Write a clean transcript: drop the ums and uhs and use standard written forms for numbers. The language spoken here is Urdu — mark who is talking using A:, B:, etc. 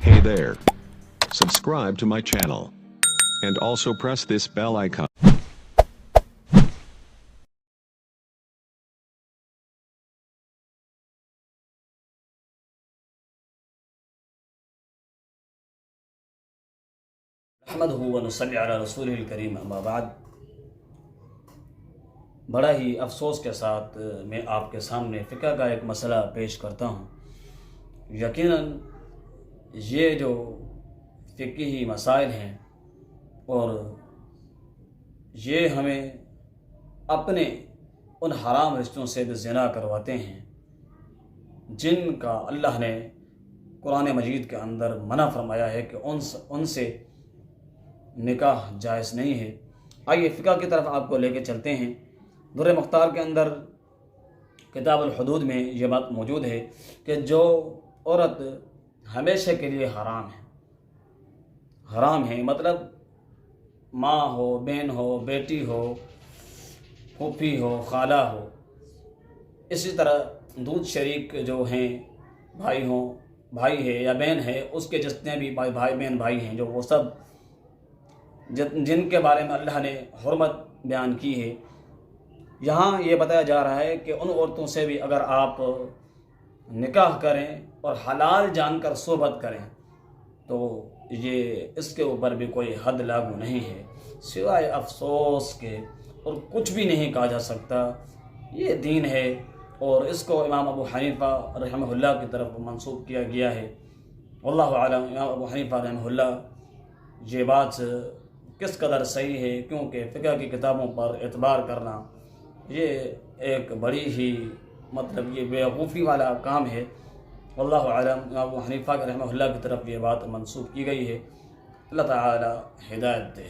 A: Hey there. Subscribe to my channel. And also press this bell icon.
B: نحمده ونصلي على رسوله الكريم اما بعد۔ بڑا ہی افسوس کے ساتھ میں آپ کے سامنے فقہ کا ایک مسئلہ پیش کرتا ہوں۔ یقیناً یہ جو فقہی مسائل ہیں اور یہ ہمیں اپنے ان حرام رشتوں سے بھی زنا کرواتے ہیں جن کا اللہ نے قرآن مجید کے اندر منع فرمایا ہے کہ ان سے نکاح جائز نہیں ہے۔ آئیے فقہ کی طرف آپ کو لے کے چلتے ہیں۔ در مختار کے اندر کتاب الحدود میں یہ بات موجود ہے کہ جو عورت ہمیشہ کے لیے حرام ہے مطلب ماں ہو، بہن ہو، بیٹی ہو، پھوپھی ہو، خالہ ہو، اسی طرح دودھ شریک جو ہیں بھائی ہے یا بہن ہے، اس کے جتنے بھی بھائی ہیں جو وہ سب جن کے بارے میں اللہ نے حرمت بیان کی ہے، یہاں یہ بتایا جا رہا ہے کہ ان عورتوں سے بھی اگر آپ نکاح کریں اور حلال جان کر صحبت کریں تو یہ اس کے اوپر بھی کوئی حد لاگو نہیں ہے، سوائے افسوس کے اور کچھ بھی نہیں کہا جا سکتا۔ یہ دین ہے اور اس کو امام ابو حنیفہ رحمہ اللہ کی طرف منسوب کیا گیا ہے۔ واللہ اعلم امام ابو حنیفہ رحمہ اللہ یہ بات کس قدر صحیح ہے، کیونکہ فقہ کی کتابوں پر اعتبار کرنا یہ ایک بڑی ہی یہ بیوقوفی والا کام ہے۔ واللہ اعلم ابو حنیفہ رحمہ اللہ کی طرف یہ بات منسوب کی گئی ہے۔ اللہ تعالی ہدایت دے۔